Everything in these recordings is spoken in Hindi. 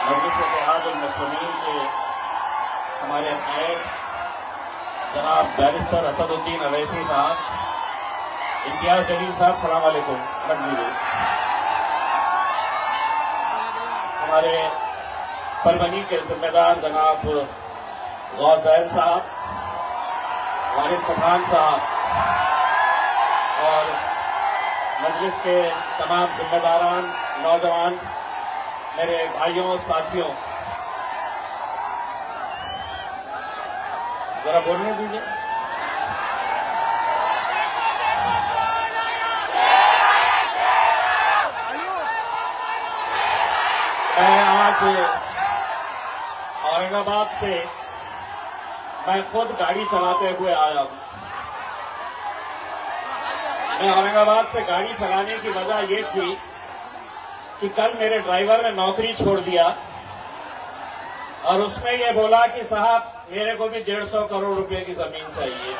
मजलिस इत्तेहादुल मुस्लिमीन के हमारे क़ायद जनाब बैरिस्टर असदुद्दीन अवैसी साहब, इम्तियाज जलील साहब, सलाम अलैकुम। हमारे परवनी के जिम्मेदार जनाब गौसैन साहब, वारिस पठान साहब और मजलिस के तमाम जिम्मेदारान, नौजवान, मेरे भाइयों साथियों, जरा बोलने दीजिए। मैं आज औरंगाबाद से मैं खुद गाड़ी चलाते हुए आया हूं। मैं औरंगाबाद से गाड़ी चलाने की वजह यह थी कि कल मेरे ड्राइवर ने नौकरी छोड़ दिया और उसने ये बोला कि साहब मेरे को भी 150 करोड़ रुपए की जमीन चाहिए।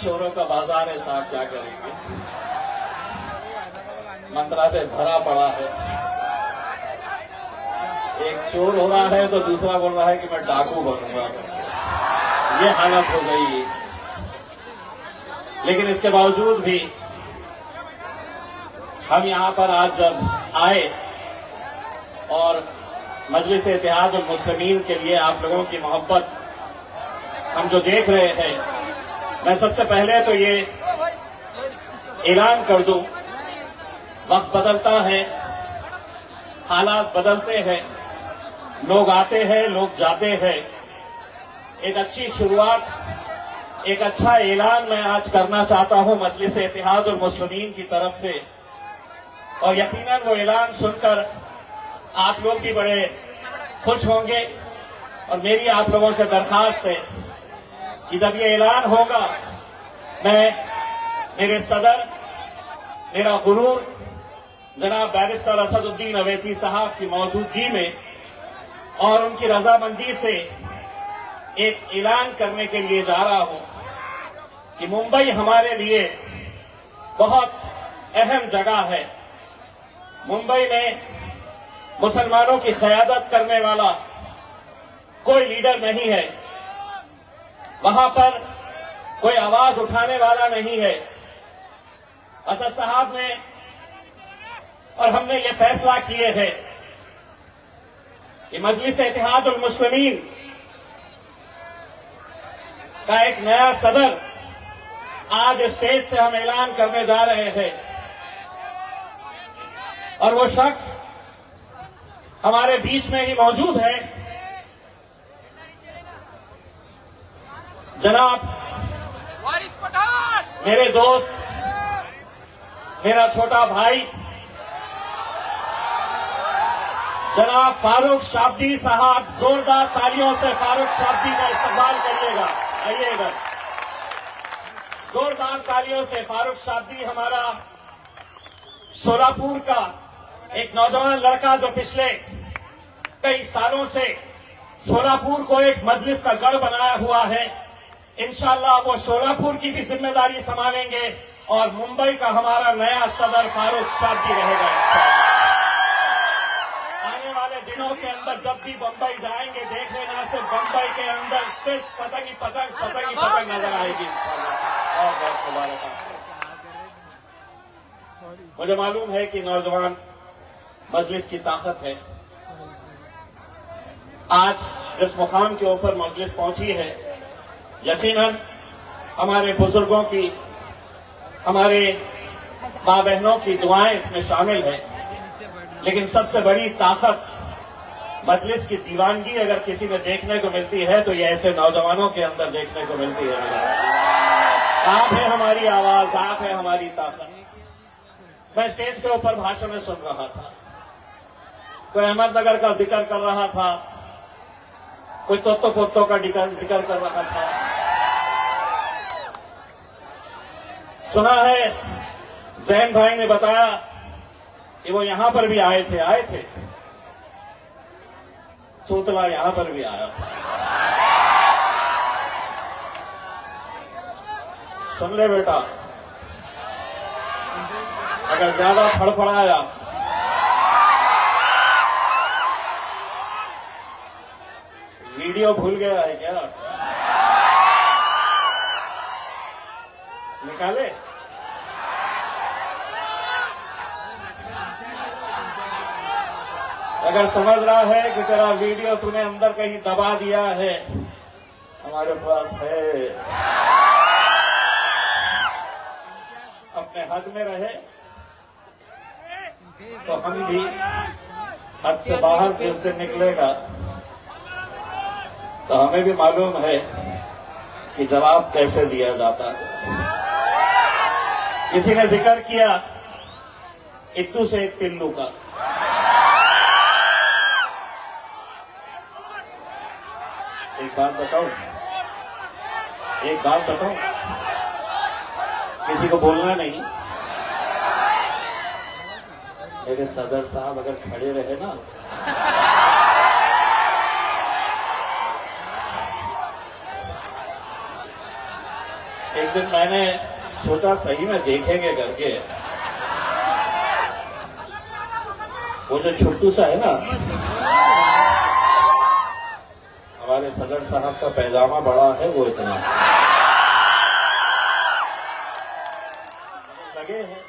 चोरों का बाजार है साहब, क्या करेंगे, मंत्रा पे भरा पड़ा है। एक चोर हो रहा है तो दूसरा बोल रहा है कि मैं डाकू बनूंगा। ये हालत हो गई। लेकिन इसके बावजूद भी हम यहां पर आज जब आए और मजलिस इत्तेहादुल मुस्लिमीन के लिए आप लोगों की मोहब्बत हम जो देख रहे हैं, मैं सबसे पहले तो ये ऐलान कर दूं, वक्त बदलता है, हालात बदलते हैं, लोग आते हैं, लोग जाते हैं। एक अच्छी शुरुआत, एक अच्छा ऐलान मैं आज करना चाहता हूं मजलिस इत्तेहादुल मुस्लिमीन की तरफ से, और यकीनन वो ऐलान सुनकर आप लोग भी बड़े खुश होंगे। और मेरी आप लोगों से दरखास्त है कि जब ये ऐलान होगा, मैं मेरे सदर, मेरा गुरूर जनाब बैरिस्टर असदुद्दीन अवैसी साहब की मौजूदगी में और उनकी रजामंदी से एक ऐलान करने के लिए जा रहा हूं कि मुंबई हमारे लिए बहुत अहम जगह है। मुंबई में मुसलमानों की क़यादत करने वाला कोई लीडर नहीं है, वहां पर कोई आवाज उठाने वाला नहीं है। असद साहब ने और हमने ये फैसला किए हैं कि मजलिस इत्तेहादुल मुस्लिमीन का एक नया सदर आज स्टेज से हम ऐलान करने जा रहे हैं, और वो शख्स हमारे बीच में ही मौजूद है। जनाब वारिस पठान, मेरे दोस्त, मेरा छोटा भाई जनाब फारूक शाब्दी साहब, जोरदार तालियों से फारूक शाब्दी का इस्तकबाल करिएगा। आइएगा, जोरदार तालियों से फारूक शाब्दी हमारा शोलापुर का एक नौजवान लड़का जो पिछले कई सालों से शोलापुर को एक मजलिस का गढ़ बनाया हुआ है। इंशाअल्लाह वो शोलापुर की भी जिम्मेदारी संभालेंगे और मुंबई का हमारा नया सदर फारूक शाब्दी रहेगा इंशाअल्लाह। आने वाले दिनों के अंदर जब भी बंबई जाएंगे, देख लेना, सिर्फ बंबई के अंदर सिर्फ पतंग ही पतंग नजर आएगी इंशाअल्लाह। और बहुत मुबारक। मुझे मालूम है कि नौजवान मजलिस की ताकत है। आज जिस मुकाम के ऊपर मजलिस पहुंची है, यकीनन हमारे बुजुर्गों की, हमारे माँ बहनों की दुआएं इसमें शामिल है। लेकिन सबसे बड़ी ताकत मजलिस की दीवानगी अगर किसी में देखने को मिलती है तो ये ऐसे नौजवानों के अंदर देखने को मिलती है। आप है हमारी आवाज, आप है हमारी ताकत। मैं स्टेज के ऊपर भाषण में सुन रहा था, कोई अहमदनगर का जिक्र कर रहा था, कोई तोतो पोतो का जिक्र कर रहा था। सुना है जैन भाई ने बताया कि वो यहां पर भी आए थे तोतला यहां पर भी आया था। सुन ले बेटा, अगर ज्यादा फड़फड़ाया वीडियो भूल गया है क्या? निकाले? अगर समझ रहा है कि तेरा वीडियो तूने अंदर कहीं दबा दिया है, हमारे पास है। अपने हद में रहे तो हम भी हद से बाहर जिस दिन निकलेगा तो हमें भी मालूम है कि जवाब कैसे दिया जाता है। किसी ने जिक्र किया इत्तू से एक पिल्लू का। एक बात बताऊं, किसी को बोलना नहीं। मेरे सदर साहब अगर खड़े रहे ना, एक दिन मैंने सोचा सही में देखेंगे करके, वो जो छोटू सा है ना, हमारे सदर साहब का पैजामा बड़ा है, वो इतना सा लगे हैं।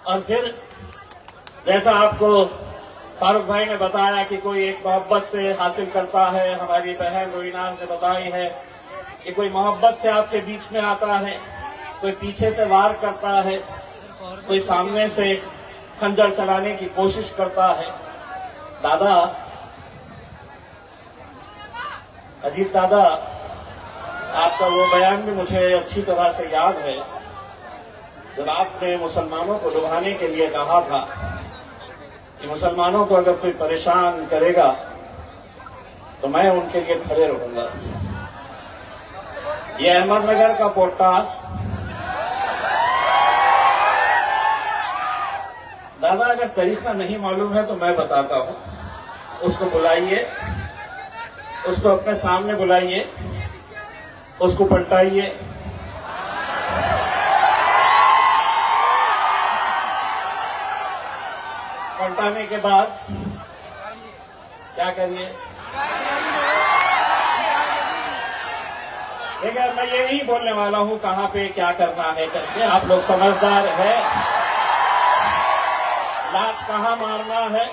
और फिर जैसा आपको फारूक भाई ने बताया कि कोई एक मोहब्बत से हासिल करता है, हमारी बहन रोइनाज ने बताई है कि कोई मोहब्बत से आपके बीच में आता है, कोई पीछे से वार करता है, कोई सामने से खंजर चलाने की कोशिश करता है। दादा, अजीत दादा, आपका वो बयान भी मुझे अच्छी तरह से याद है जब आपने मुसलमानों को लुभाने के लिए कहा था कि मुसलमानों को अगर कोई परेशान करेगा तो मैं उनके लिए खड़े रहूंगा। ये अहमदनगर का पोटा दादा, अगर तरीका नहीं मालूम है तो मैं बताता हूं। उसको बुलाइए, उसको अपने सामने बुलाइए, उसको पलटाइए, पलटाने के बाद क्या करिए? ठीक है, मैं ये नहीं बोलने वाला हूं कहां पे क्या करना है करके, आप लोग समझदार है। लात कहां मारना है,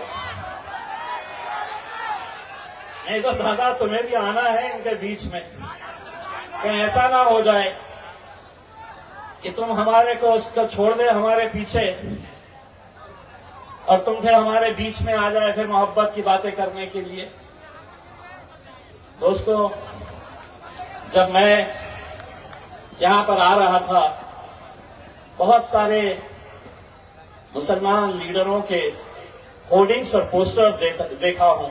नहीं तो दादा तुम्हें भी आना है इनके बीच में। कहीं ऐसा ना हो जाए कि तुम हमारे को उसको छोड़ दे हमारे पीछे और तुम फिर हमारे बीच में आ जाए फिर मोहब्बत की बातें करने के लिए। दोस्तों, जब मैं यहां पर आ रहा था, बहुत सारे मुसलमान लीडरों के होर्डिंग्स और पोस्टर्स देखा हूं।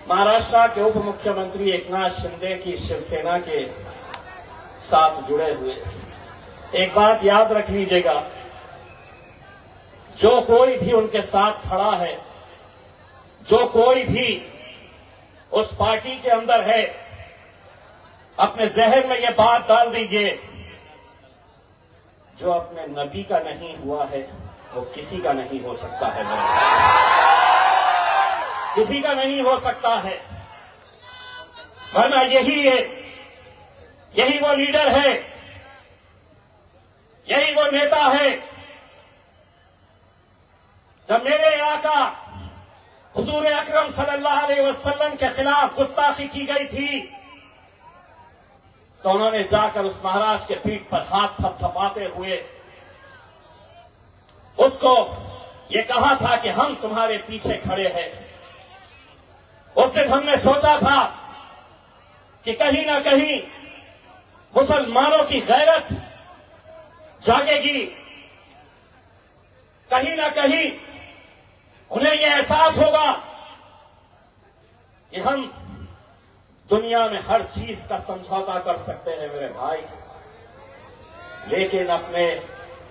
महाराष्ट्र के उप मुख्यमंत्री एकनाथ शिंदे की शिवसेना के साथ जुड़े हुए। एक बात याद रख लीजिएगा, जो कोई भी उनके साथ खड़ा है, जो कोई भी उस पार्टी के अंदर है, अपने जहन में यह बात डाल दीजिए, जो अपने नबी का नहीं हुआ है वो किसी का नहीं हो सकता है, किसी का नहीं हो सकता है। वरना यही है, यही वो लीडर है, यही वो नेता है। जब मेरे आका हुजूर अकरम सल्लल्लाहु अलैहि वसल्लम के खिलाफ गुस्ताखी की गई थी तो उन्होंने जाकर उस महाराज के पीठ पर हाथ थपथपाते हुए उसको ये कहा था कि हम तुम्हारे पीछे खड़े हैं। उस दिन हमने सोचा था कि कहीं ना कहीं मुसलमानों की गैरत जागेगी, कहीं ना कहीं उन्हें यह एहसास होगा कि हम दुनिया में हर चीज का समझौता कर सकते हैं मेरे भाई, लेकिन अपने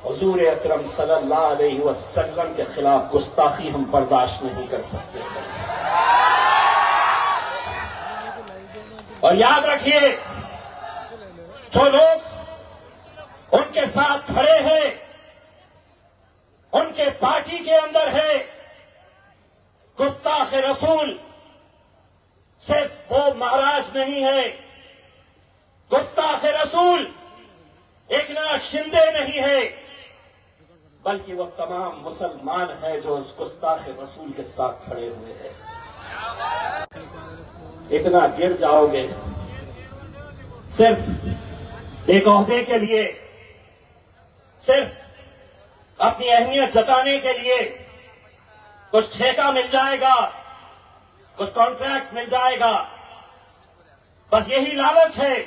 हुजूर अकरम सल्लल्लाहु अलैहि वसल्लम के खिलाफ गुस्ताखी हम बर्दाश्त नहीं कर सकते। और याद रखिए, जो लोग उनके साथ खड़े हैं पार्टी के अंदर है गुस्ताख रसूल, सिर्फ वो महाराज नहीं है, गुस्ताख रसूल एकनाथ शिंदे नहीं है, बल्कि वो तमाम मुसलमान हैं जो उस गुस्ताख रसूल के साथ खड़े हुए हैं। इतना गिर जाओगे सिर्फ एक ओहदे के लिए, सिर्फ अपनी अहमियत जताने के लिए, कुछ ठेका मिल जाएगा, कुछ कॉन्ट्रैक्ट मिल जाएगा, बस यही लालच है।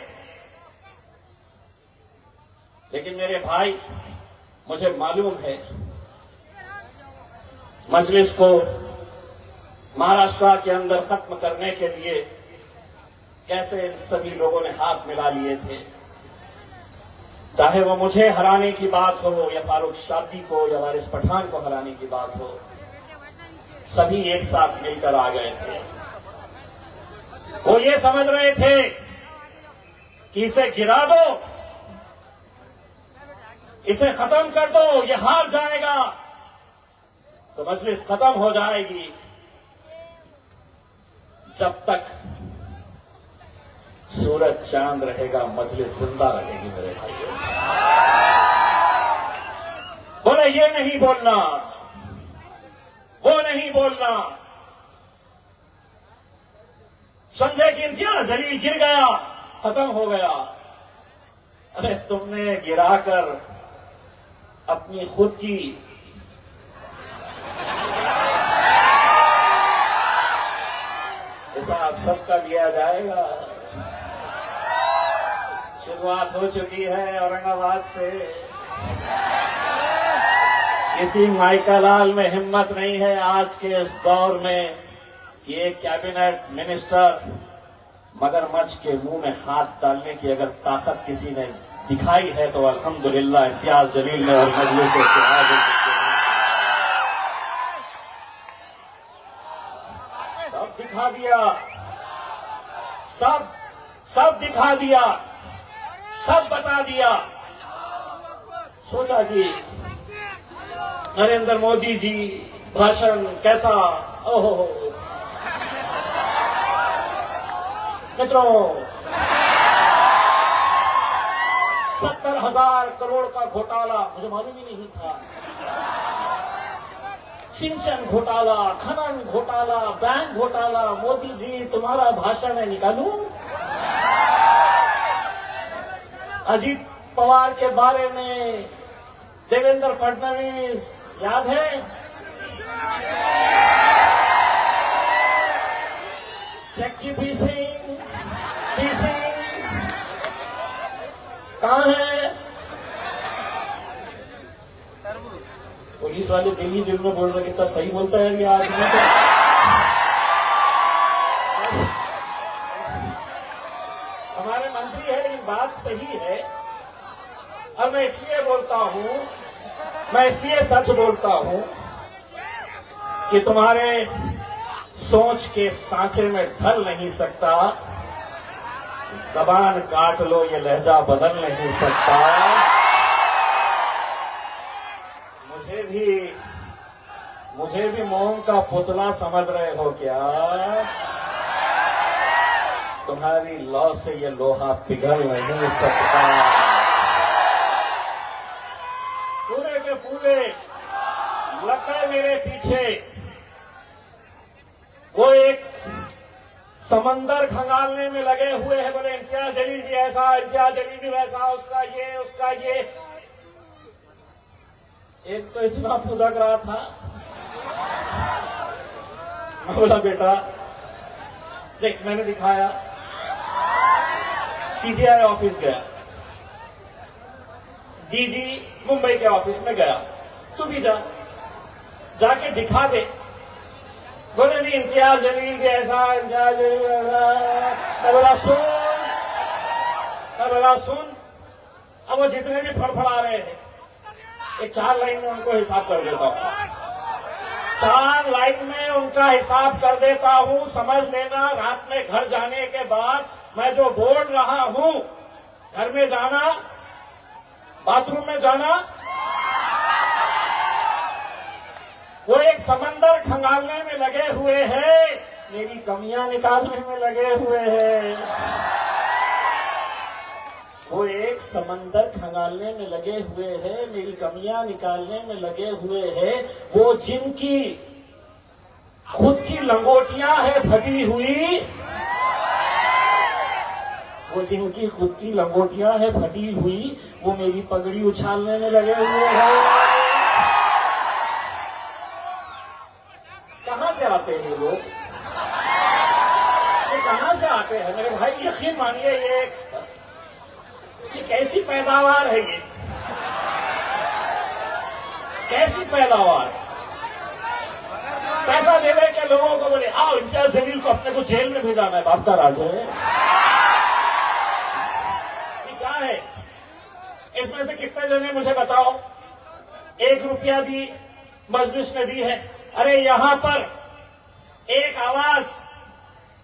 लेकिन मेरे भाई, मुझे मालूम है मजलिस को महाराष्ट्र के अंदर खत्म करने के लिए कैसे इन सभी लोगों ने हाथ मिला लिए थे। चाहे वो मुझे हराने की बात हो या फारूक शादी को या वारिस पठान को हराने की बात हो, सभी एक साथ मिलकर आ गए थे। वो ये समझ रहे थे कि इसे गिरा दो, इसे खत्म कर दो, ये हार जाएगा तो मजलिस खत्म हो जाएगी। जब तक सूरज चांद रहेगा मजलिस जिंदा रहेगी मेरे भाइयों। बोले ये नहीं बोलना, वो नहीं बोलना, समझे कि इम्तियाज जलील गिर गया, खत्म हो गया। अरे तुमने गिराकर अपनी खुद की हिसाब सबका लिया जाएगा। शुरुआत हो चुकी है औरंगाबाद से। किसी माइका लाल में हिम्मत नहीं है आज के इस दौर में कि एक कैबिनेट मिनिस्टर मगरमच्छ के मुंह में हाथ डालने की अगर ताकत किसी ने दिखाई है तो अल्हम्दुलिल्लाह इम्तियाज जलील ने और मजलिस से सब दिखा दिया, सब दिखा दिया, सब बता दिया। सोचा कि नरेंद्र मोदी जी भाषण कैसा, ओहो मित्रों, 70,000 करोड़ का घोटाला, मुझे मालूम ही नहीं था। सिंचन घोटाला, खनन घोटाला, बैंक घोटाला, मोदी जी तुम्हारा भाषण मैं निकालूं? अजीत पवार के बारे में देवेंद्र फडणवीस याद है? चक्की पीसिंग कहां है? पुलिस वाले दिल्ली दिल में बोल रहे, कितना सही बोलता है ये आदमी। हमारे मंत्री है, ये बात सही है। और मैं इसलिए बोलता हूं, मैं इसलिए सच बोलता हूं कि तुम्हारे सोच के सांचे में ढल नहीं सकता। जबान काट लो, ये लहजा बदल नहीं सकता। मुझे भी मोम का पुतला समझ रहे हो क्या? तुम्हारी लौ से ये लोहा पिघल नहीं सकता। पूरे के पूरे लकड़ मेरे पीछे वो एक समंदर खंगालने में लगे हुए हैं। बोले इम्तियाज जलील भी ऐसा, इम्तियाज जलील भी वैसा, उसका ये, उसका ये। एक तो इतना फुदक रहा था, मैं बोला बेटा देख, मैंने दिखाया, सीबीआई ऑफिस गया, डीजी मुंबई के ऑफिस में गया, तू भी जा, जाके दिखा दे। बोले नहीं इम्तियाज जलील भी ऐसा, इम्तियाज जलील ऐसा। मैं बोला सुन, अब वो जितने भी फड़फड़ा रहे हैं, एक 4 लाइन में उनको हिसाब कर देता हूं, 4 लाइन में उनका हिसाब कर देता हूं। समझ लेना, रात में घर जाने के बाद मैं जो बोल रहा हूं, घर में जाना, बाथरूम में जाना, वो एक समंदर खंगालने में लगे हुए हैं, मेरी कमियां निकालने में लगे हुए हैं। वो एक समंदर खंगालने में लगे हुए हैं, मेरी कमियां निकालने में लगे हुए हैं। वो जिनकी खुद की लंगोटियां है फटी हुई, वो जिनकी खुद की लंगोटियां है फटी हुई, वो मेरी पगड़ी उछालने में लगे हुए हैं। कहां से आते हैं ये लोग? ये कहां से आते हैं मेरे भाई? यकीन मानिए ये कैसी पैदावार है? ये कैसी पैदावार? पैसा दे रहे के लोगों को बोले आओ इम्तियाज जलील को अपने को जेल में भेजाना है, बाप का राज है। ये क्या है? इसमें से कितने जने मुझे बताओ 1 रुपया भी मजलिस ने दी है? अरे यहां पर एक आवाज,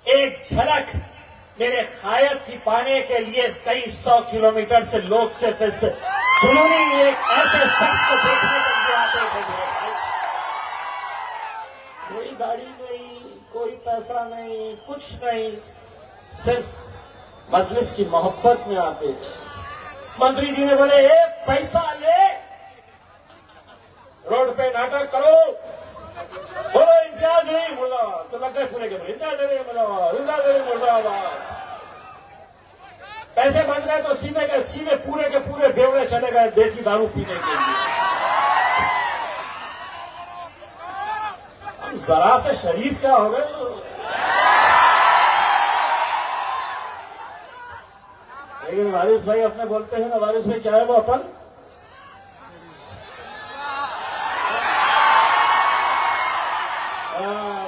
एक झलक मेरे खायब की पाने के लिए कई 100 किलोमीटर से लोग सिर्फ इस जुनूनी एक ऐसे शख्स को देखने के लिए आते थे मेरे भाई। कोई गाड़ी नहीं, कोई पैसा नहीं, कुछ नहीं, सिर्फ मजलिस की मोहब्बत में आते थे। मंत्री जी ने बोले ए पैसा ले, रोड पे नाटक करो, बोलो इम्तियाज नहीं बोला तो लग गए पूरे के पूरे इम्तियाज नहीं बोला। पैसे बच गए तो सीधे के सीधे पूरे के पूरे बेवड़े चले गए देसी दारू पीने के लिए। हम जरा से शरीफ क्या हो गए? लेकिन वारिस भाई अपने बोलते हैं ना, वारिस भाई क्या है वो अपन?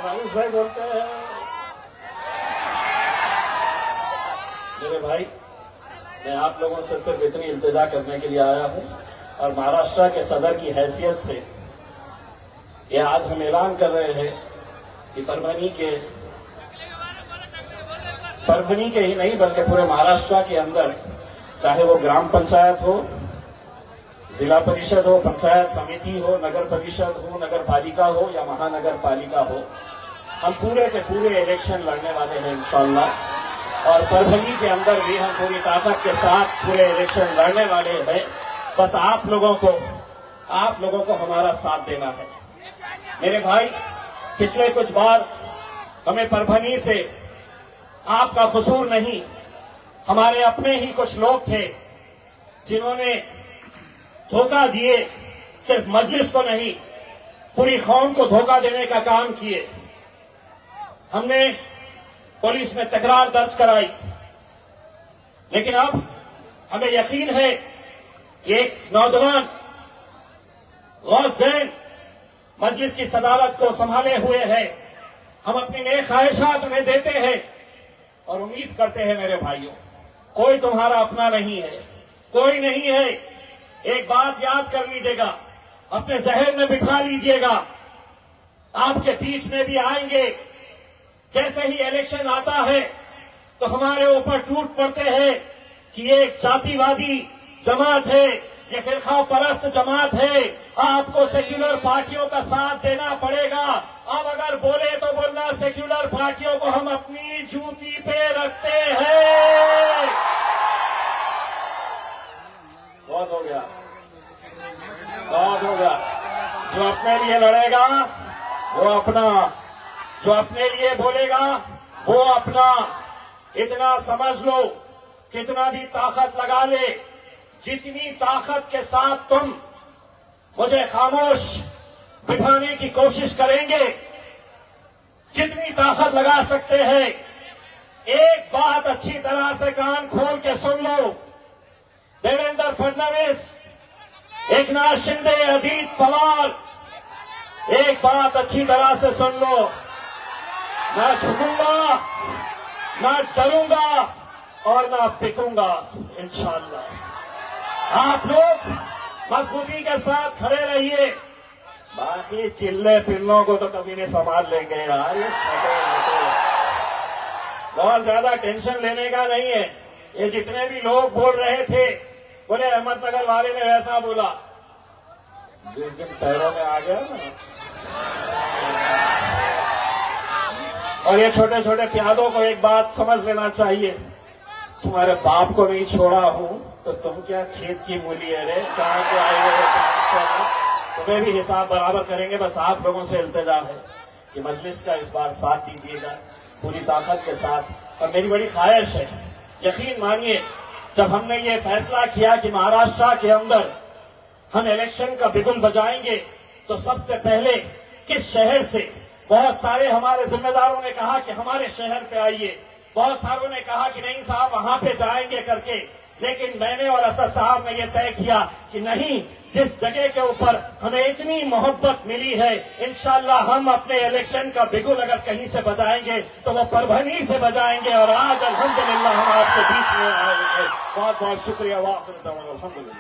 वारिस भाई बोलते हैं मेरे भाई मैं आप लोगों से सिर्फ इतनी इल्तिजा करने के लिए आया हूं, और महाराष्ट्र के सदर की हैसियत से ये आज हम ऐलान कर रहे हैं कि परभनी के ही नहीं बल्कि पूरे महाराष्ट्र के अंदर, चाहे वो ग्राम पंचायत हो, जिला परिषद हो, पंचायत समिति हो, नगर परिषद हो, नगर पालिका हो या महानगर पालिका हो, हम पूरे के पूरे इलेक्शन लड़ने वाले हैं इंशाअल्लाह। और परभनी के अंदर भी हम पूरी ताकत के साथ पूरे इलेक्शन लड़ने वाले हैं। बस आप लोगों को हमारा साथ देना है मेरे भाई। पिछले कुछ बार हमें परभनी से, आपका कसूर नहीं, हमारे अपने ही कुछ लोग थे जिन्होंने धोखा दिए, सिर्फ मजलिस को नहीं पूरी कौम को धोखा देने का काम किए। हमने पुलिस में तकरार दर्ज कराई, लेकिन अब हमें यकीन है कि एक नौजवान गौस ज़ैन मजलिस की सदारत को संभाले हुए है। हम अपनी नेक ख्वाहिशात उन्हें देते हैं और उम्मीद करते हैं मेरे भाइयों, कोई तुम्हारा अपना नहीं है, कोई नहीं है। एक बात याद कर लीजिएगा, अपने जहन में बिठा लीजिएगा, आपके बीच में भी आएंगे। जैसे ही इलेक्शन आता है तो हमारे ऊपर टूट पड़ते हैं कि ये एक जातिवादी जमात है, ये फिरका परस्त जमात है, आपको सेक्युलर पार्टियों का साथ देना पड़ेगा। अब अगर बोले तो बोलना सेक्युलर पार्टियों को हम अपनी जूती पे रखते हैं। बहुत हो गया, बहुत हो गया। जो अपने लिए लड़ेगा वो अपना, जो अपने लिए बोलेगा वो अपना। इतना समझ लो, कितना भी ताकत लगा ले, जितनी ताकत के साथ तुम मुझे खामोश बिठाने की कोशिश करेंगे, जितनी ताकत लगा सकते हैं, एक बात अच्छी तरह से कान खोल के सुन लो। देवेंद्र फडणवीस, एकनाथ शिंदे, अजीत पवार, एक बात अच्छी तरह से सुन लो, ना झुकूंगा, ना डरूंगा और ना बिकूंगा इंशाअल्लाह। आप लोग मजबूती के साथ खड़े रहिए, बाकी चिल्ले पिल्लों को तो कभी नहीं संभाल लेंगे यार। ये बहुत ज्यादा टेंशन लेने का नहीं है। ये जितने भी लोग बोल रहे थे, बोले अहमदनगर वाले ने वैसा बोला, जिस दिन पैरों में आ गया ना और ये छोटे छोटे प्यादों को एक बात समझ लेना चाहिए, तुम्हारे बाप को नहीं छोड़ा हूं तो तुम क्या खेत की मूली है रे, कहां के आए हुए हो 500 तुम्हें भी हिसाब बराबर करेंगे। बस आप लोगों से इल्तिजा है कि मजलिस का इस बार साथ दीजिएगा पूरी ताकत के साथ। और मेरी बड़ी ख्वाहिश है, यकीन मानिए, जब हमने ये फैसला किया कि महाराष्ट्र के अंदर हम इलेक्शन का बिगुल बजाएंगे, तो सबसे पहले किस शहर से, बहुत सारे हमारे जिम्मेदारों ने कहा कि हमारे शहर पे आइए, बहुत सारों ने कहा कि नहीं साहब वहां पे जाएंगे करके, लेकिन मैंने और असद साहब ने यह तय किया कि नहीं, जिस जगह के ऊपर हमें इतनी मोहब्बत मिली है, इंशाल्लाह हम अपने इलेक्शन का बिगुल अगर कहीं से बजाएंगे तो वो परभनी से बजाएंगे। और आज अल्हम्दुलिल्लाह हम आपके बीच में आए हैं। बहुत बहुत शुक्रिया। वाह, अल्हम्दुलिल्लाह।